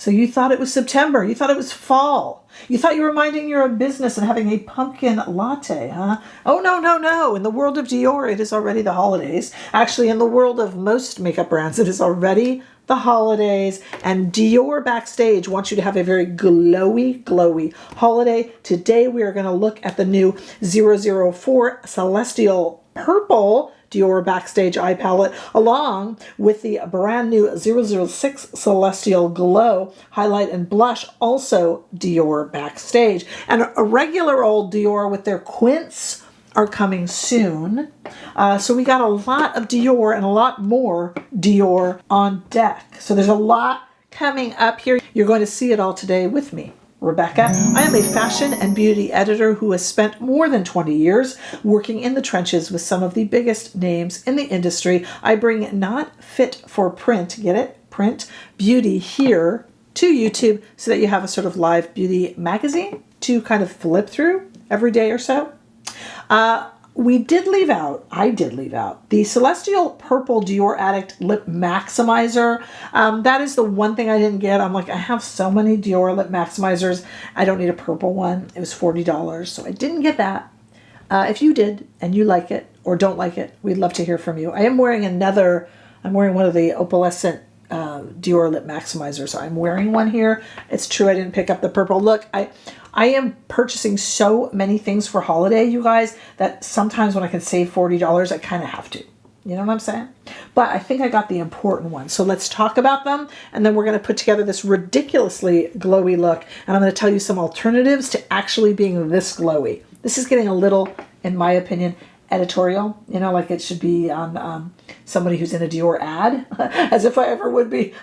So you thought it was September. You thought it was fall. You thought you were minding your own business and having a pumpkin latte, huh? Oh, no, no, no. In the world of Dior, it is already the holidays. Actually, in the world of most makeup brands, it is already the holidays. And Dior Backstage wants you to have a very glowy, glowy holiday. Today, we are going to look at the new 004 Celestial Purple Dior Backstage eye palette, along with the brand new 006 Celestial Glow highlight and blush, also Dior Backstage. And a regular old Dior with their quints are coming soon. So we got a lot of Dior and a lot more Dior on deck. So there's a lot coming up here. You're going to see it all today with me, Rebecca. I am a fashion and beauty editor who has spent more than 20 years working in the trenches with some of the biggest names in the industry. I bring not fit for print, get it? Print beauty here to YouTube so that you have a sort of live beauty magazine to kind of flip through every day or so. I did leave out the Celestial Purple Dior Addict Lip Maximizer. That is the one thing I didn't get. I'm like, I have so many Dior Lip Maximizers. I don't need a purple one. It was $40, so I didn't get that. If you did and you like it or don't like it, we'd love to hear from you. I'm wearing one of the opalescent Dior Lip Maximizers. I'm wearing one here. It's true I didn't pick up the purple. Look, I am purchasing so many things for holiday, you guys, that sometimes when I can save $40, I kind of have to. You know what I'm saying? But I think I got the important ones. So let's talk about them, and then we're going to put together this ridiculously glowy look, and I'm going to tell you some alternatives to actually being this glowy. This is getting a little, in my opinion, editorial, like it should be on somebody who's in a Dior ad, as if I ever would be.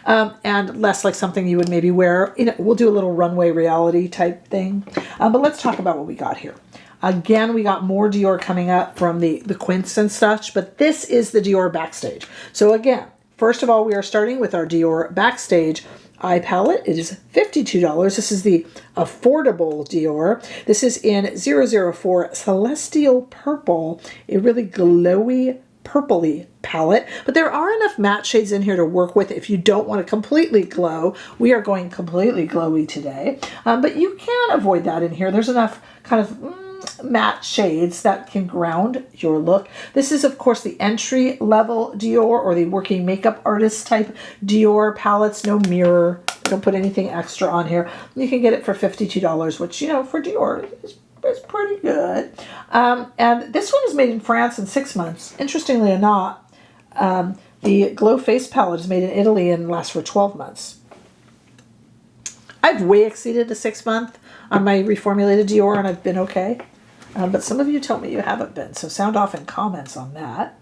And less like something you would maybe wear. We'll do a little runway reality type thing. But let's talk about what we got here. Again, we got more Dior coming up from the quints and such, but this is the Dior Backstage. So again, first of all, we are starting with our Dior Backstage eye palette. It is $52. This is the affordable Dior. This is in 004 Celestial Purple, a really glowy, purpley palette. But there are enough matte shades in here to work with if you don't want to completely glow. We are going completely glowy today. But you can avoid that in here. There's enough kind of matte shades that can ground your look. This is, of course, the entry level Dior or the working makeup artist type Dior palettes. No mirror. Don't put anything extra on here. You can get it for $52, which, for Dior is pretty good. And this one is made in France in 6 months. Interestingly enough, the Glow Face palette is made in Italy and lasts for 12 months. I've way exceeded the 6 month on my reformulated Dior, and I've been okay. But some of you tell me you haven't been, so sound off in comments on that.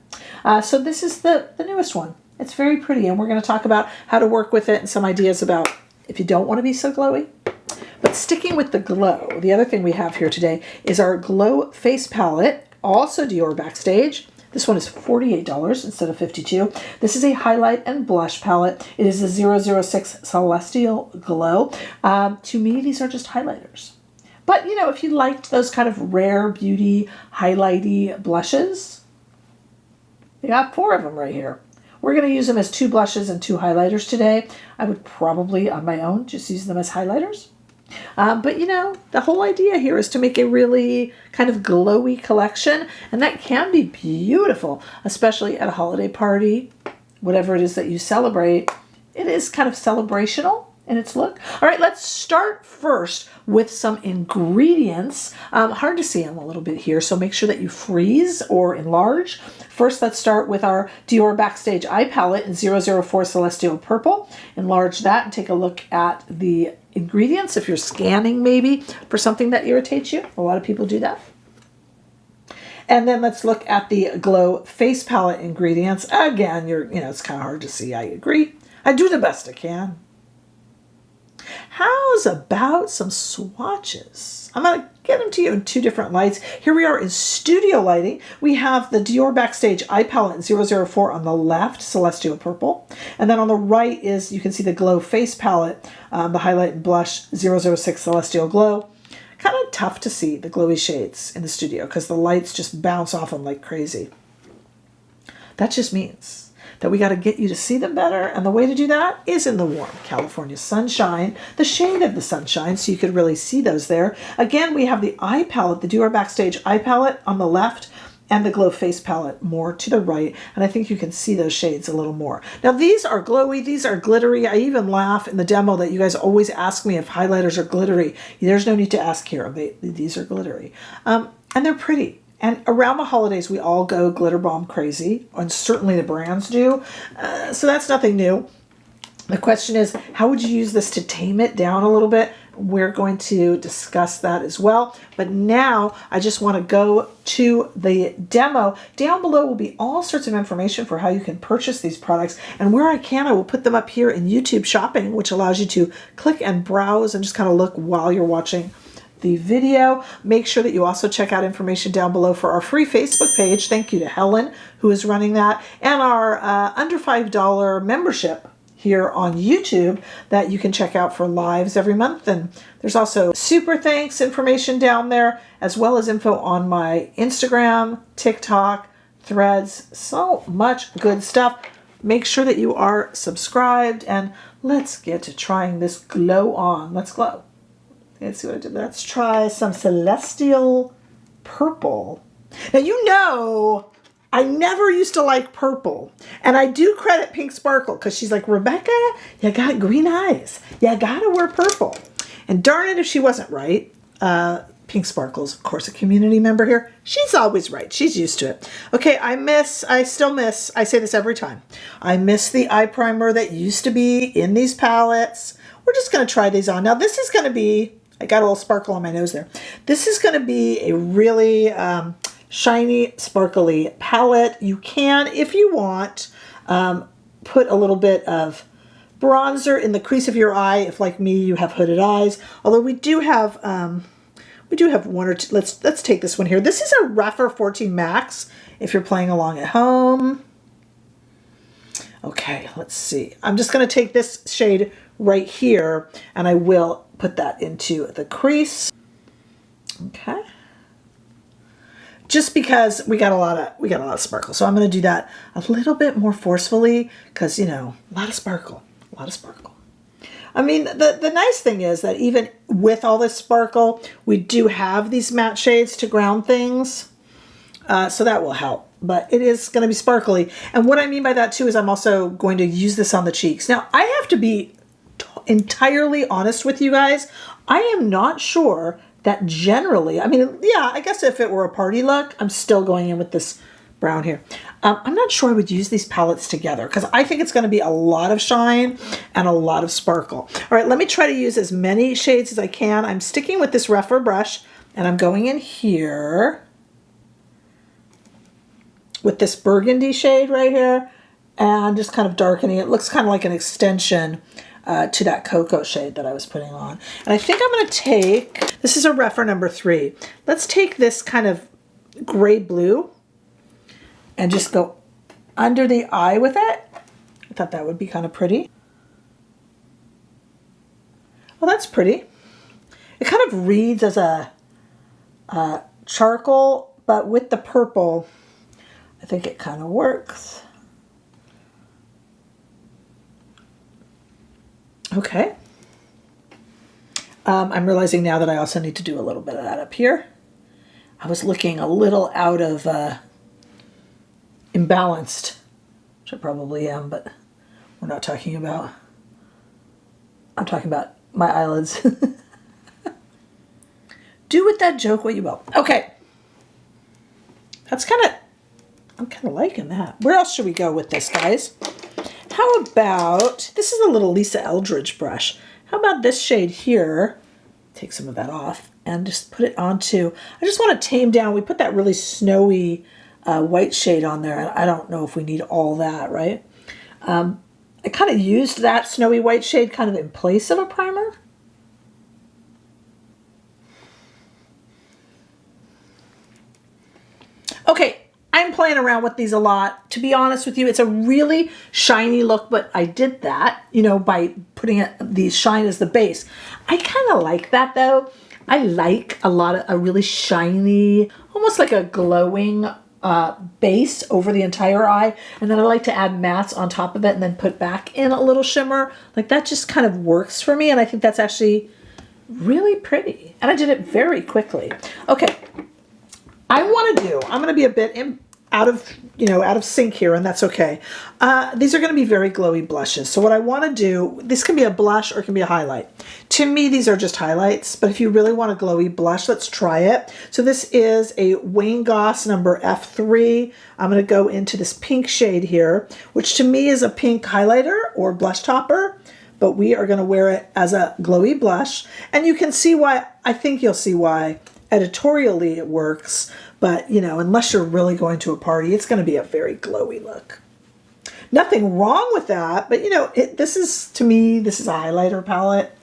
So this is the newest one. It's very pretty, and we're going to talk about how to work with it and some ideas about if you don't want to be so glowy. But sticking with the glow, the other thing we have here today is our Glow Face palette, also Dior Backstage. This one is $48 instead of $52. This is a highlight and blush palette. It is the 006 Celestial Glow. To me, these are just highlighters. But, if you liked those kind of rare beauty, highlighty blushes, you got 4 of them right here. We're going to use them as 2 blushes and 2 highlighters today. I would probably, on my own, just use them as highlighters. But, the whole idea here is to make a really kind of glowy collection, and that can be beautiful, especially at a holiday party, whatever it is that you celebrate. It is kind of celebrational in its look. All right, let's start first with some ingredients. Hard to see them a little bit here, so make sure that you freeze or enlarge. First, let's start with our Dior Backstage eye palette in 004 Celestial Purple. Enlarge that and take a look at the ingredients if you're scanning maybe for something that irritates you. A lot of people do that. And then let's look at the Glow Face palette ingredients. Again, it's kind of hard to see. I agree. I do the best I can. How's about some swatches? I'm going to get them to you in 2 different lights. Here we are in studio lighting. We have the Dior Backstage eye palette in 004 on the left, Celestial Purple. And then on the right is, you can see the Glow Face palette, the highlight and blush 006 Celestial Glow. Kind of tough to see the glowy shades in the studio because the lights just bounce off them like crazy. That just means that we got to get you to see them better. And the way to do that is in the warm California sunshine, the shade of the sunshine, so you could really see those there. Again, we have the eye palette, the DIOR Backstage eye palette on the left, and the Glow Face palette more to the right. And I think you can see those shades a little more. Now these are glowy, these are glittery. I even laugh in the demo that you guys always ask me if highlighters are glittery. There's no need to ask here. These are glittery. And they're pretty. And around the holidays, we all go glitter bomb crazy, and certainly the brands do. So that's nothing new. The question is, how would you use this to tame it down a little bit? We're going to discuss that as well. But now I just want to go to the demo. Down below will be all sorts of information for how you can purchase these products. And where I can, I will put them up here in YouTube Shopping, which allows you to click and browse and just kind of look while you're watching the video. Make sure that you also check out information down below for our free Facebook page. Thank you to Helen, who is running that, and our under $5 membership here on YouTube that you can check out for lives every month. And there's also super thanks information down there, as well as info on my Instagram, TikTok, Threads. So much good stuff. Make sure that you are subscribed, and let's get to trying this glow on. Let's glow. Let's see what I did. Let's try some Celestial Purple. Now, you know, I never used to like purple. And I do credit Pink Sparkle because she's like, Rebecca, you got green eyes. You got to wear purple. And darn it if she wasn't right. Pink Sparkle's, of course, a community member here. She's always right. She's used to it. Okay, I still miss, I say this every time, I miss the eye primer that used to be in these palettes. We're just going to try these on. Now, this is going to be, I got a little sparkle on my nose there. This is going to be a really shiny, sparkly palette. You can, if you want, put a little bit of bronzer in the crease of your eye. If, like me, you have hooded eyes. Although we do have one or two. Let's take this one here. This is a Rephr 14 Max if you're playing along at home. Okay, let's see. I'm just going to take this shade right here, and I will put that into the crease. Okay. Just because we got a lot of sparkle, so I'm going to do that a little bit more forcefully because, you know, a lot of sparkle. I mean, the nice thing is that even with all this sparkle, we do have these matte shades to ground things, so that will help. But it is going to be sparkly, and what I mean by that too is I'm also going to use this on the cheeks. Now, I have to be entirely honest with you guys. I am not sure that generally, I mean, yeah, I guess if it were a party look, I'm still going in with this brown here. I'm not sure I would use these palettes together because I think it's going to be a lot of shine and a lot of sparkle. All right, let me try to use as many shades as I can. I'm sticking with this Rephr brush, and I'm going in here with this burgundy shade right here and just kind of darkening it. It looks kind of like an extension to that cocoa shade that I was putting on. And I think I'm going to take, this is a Rephr number 3. Let's take this kind of gray blue and just go under the eye with it. I thought that would be kind of pretty. Well, that's pretty. It kind of reads as a charcoal, but with the purple, I think it kind of works. Okay. I'm realizing now that I also need to do a little bit of that up here. I was looking a little out of imbalanced, which I probably am, but we're not talking about, I'm talking about my eyelids. Do with that joke what you will. Okay. That's kind of, I'm kind of liking that. Where else should we go with this, guys? How about, this is a little Lisa Eldridge brush. How about this shade here? Take some of that off and just put it onto, I just want to tame down. We put that really snowy white shade on there, and I don't know if we need all that, right? I kind of used that snowy white shade kind of in place of a primer. Okay. I'm playing around with these a lot. To be honest with you, it's a really shiny look, but I did that, you know, by putting the shine as the base. I kind of like that though. I like a really shiny, almost like a glowing base over the entire eye. And then I like to add mattes on top of it and then put back in a little shimmer. Like that just kind of works for me. And I think that's actually really pretty. And I did it very quickly. Okay. I'm going to be a bit out of sync here, and that's okay. These are going to be very glowy blushes. So what I want to do, this can be a blush or it can be a highlight. To me, these are just highlights, but if you really want a glowy blush, let's try it. So this is a Wayne Goss number F3. I'm going to go into this pink shade here, which to me is a pink highlighter or blush topper, but we are going to wear it as a glowy blush. And you can see why, I think you'll see why editorially it works, but unless you're really going to a party, it's going to be a very glowy look. Nothing wrong with that, but this is, to me, this is a highlighter palette.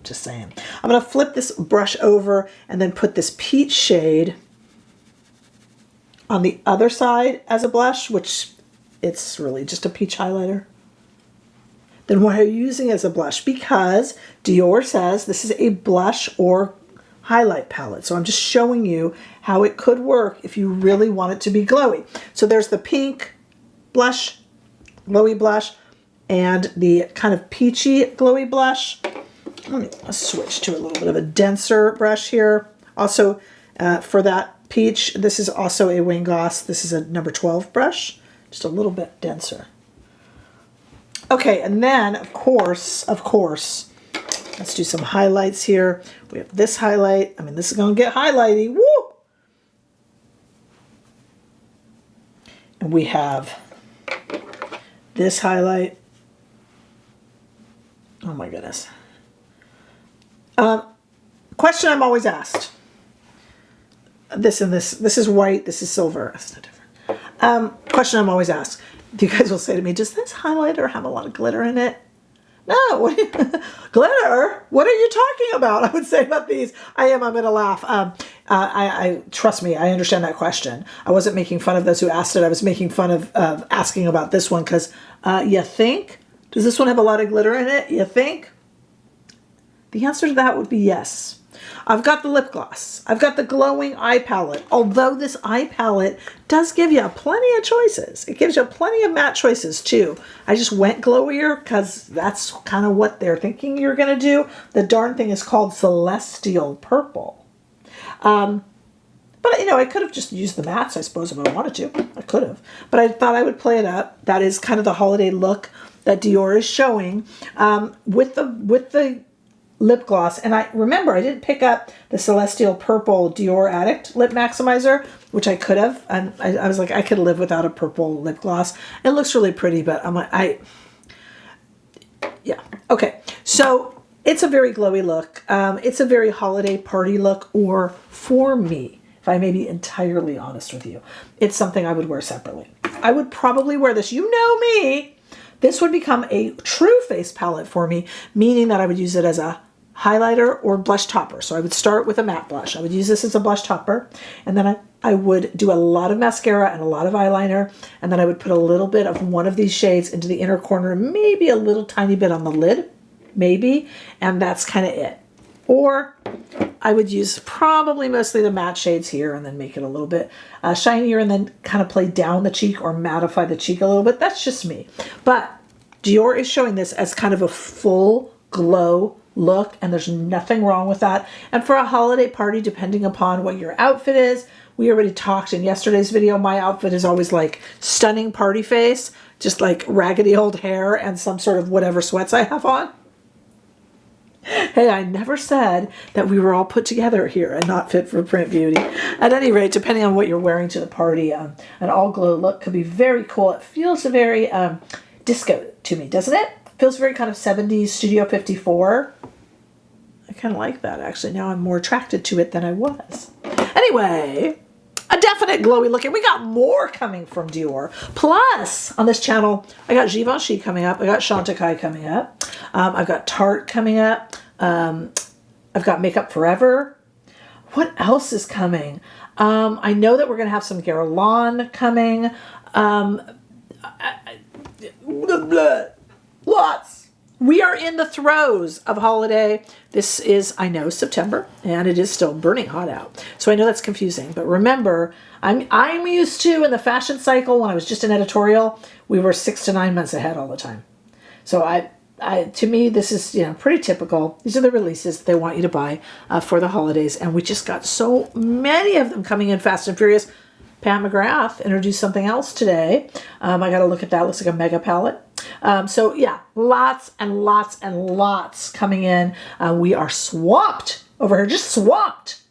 Just saying. I'm going to flip this brush over and then put this peach shade on the other side as a blush, which it's really just a peach highlighter. Then why are you using it as a blush? Because Dior says this is a blush or highlight palette. So I'm just showing you how it could work if you really want it to be glowy. So there's the pink blush, glowy blush, and the kind of peachy glowy blush. Let me switch to a little bit of a denser brush here. Also, for that peach, this is also a Wayne Goss. This is a number 12 brush, just a little bit denser. Okay, and then, of course, let's do some highlights here. We have this highlight. I mean, this is going to get highlighty. Woo! And we have this highlight. Oh my goodness. Question I'm always asked. This and this. This is white. This is silver. That's no different. Question I'm always asked. You guys will say to me, does this highlighter have a lot of glitter in it? No. Glitter? What are you talking about? I would say about these. I'm going to laugh. I trust me, I understand that question. I wasn't making fun of those who asked it. I was making fun of asking about this one because you think? Does this one have a lot of glitter in it? You think? The answer to that would be yes. I've got the lip gloss. I've got the glowing eye palette. Although this eye palette does give you plenty of choices. It gives you plenty of matte choices too. I just went glowier because that's kind of what they're thinking you're going to do. The darn thing is called Celestial Purple. But I could have just used the mattes, I suppose, if I wanted to. I could have. But I thought I would play it up. That is kind of the holiday look that Dior is showing with the lip gloss. And I remember I didn't pick up the Celestial Purple Dior Addict lip maximizer, which I could have. And I was like, I could live without a purple lip gloss. It looks really pretty, but I'm like, yeah. Okay. So it's a very glowy look. It's a very holiday party look, or for me, if I may be entirely honest with you, it's something I would wear separately. I would probably wear this. You know me. This would become a true face palette for me, meaning that I would use it as a highlighter or blush topper. So I would start with a matte blush. I would use this as a blush topper, and then I would do a lot of mascara and a lot of eyeliner, and then I would put a little bit of one of these shades into the inner corner, maybe a little tiny bit on the lid, maybe, and that's kind of it. Or I would use probably mostly the matte shades here and then make it a little bit shinier and then kind of play down the cheek or mattify the cheek a little bit. That's just me. But Dior is showing this as kind of a full glow look, and there's nothing wrong with that. And for a holiday party, depending upon what your outfit is, we already talked in yesterday's video, my outfit is always like stunning party face, just like raggedy old hair and some sort of whatever sweats I have on. Hey, I never said that we were all put together here and not fit for print beauty. At any rate, depending on what you're wearing to the party, an all glow look could be very cool. It feels very disco to me, doesn't it? Feels very kind of 70s Studio 54. I kind of like that, actually. Now I'm more attracted to it than I was. Anyway, a definite glowy look. And we got more coming from Dior. Plus, on this channel, I got Givenchy coming up. I got Chantecaille coming up. I've got Tarte coming up. I've got Makeup Forever. What else is coming? I know that we're going to have some Guerlain coming. Lots. We are in the throes of holiday. This is, I know, September, and it is still burning hot out. So I know that's confusing, but remember, I'm used to, in the fashion cycle, when I was just an editorial, we were 6 to 9 months ahead all the time. So to me, this is, pretty typical. These are the releases that they want you to buy for the holidays, and we just got so many of them coming in fast and furious. Pat McGrath introduced something else today. I got to look at that. Looks like a mega palette. So yeah, lots and lots and lots coming in. We are swamped over here, just swamped.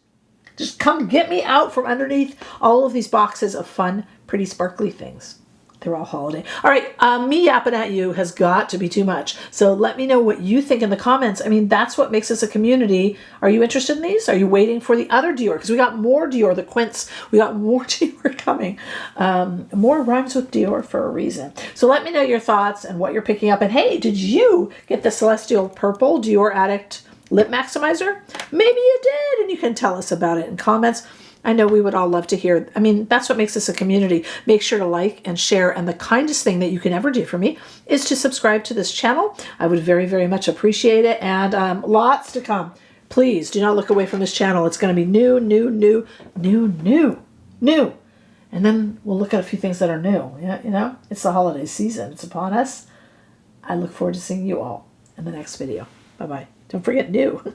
Just come get me out from underneath all of these boxes of fun, pretty sparkly things. They're all holiday. All right, me yapping at you has got to be too much. So let me know what you think in the comments. I mean, that's what makes us a community. Are you interested in these? Are you waiting for the other Dior? Because we got more Dior, the Quints. We got more Dior coming. More rhymes with Dior for a reason. So let me know your thoughts and what you're picking up. And hey, did you get the Celestial Purple Dior Addict Lip Maximizer? Maybe you did, and you can tell us about it in comments. I know we would all love to hear. I mean, that's what makes us a community. Make sure to like and share. And the kindest thing that you can ever do for me is to subscribe to this channel. I would very, very much appreciate it. And lots to come. Please do not look away from this channel. It's going to be new. And then we'll look at a few things that are new. Yeah, it's the holiday season. It's upon us. I look forward to seeing you all in the next video. Bye-bye. Don't forget new.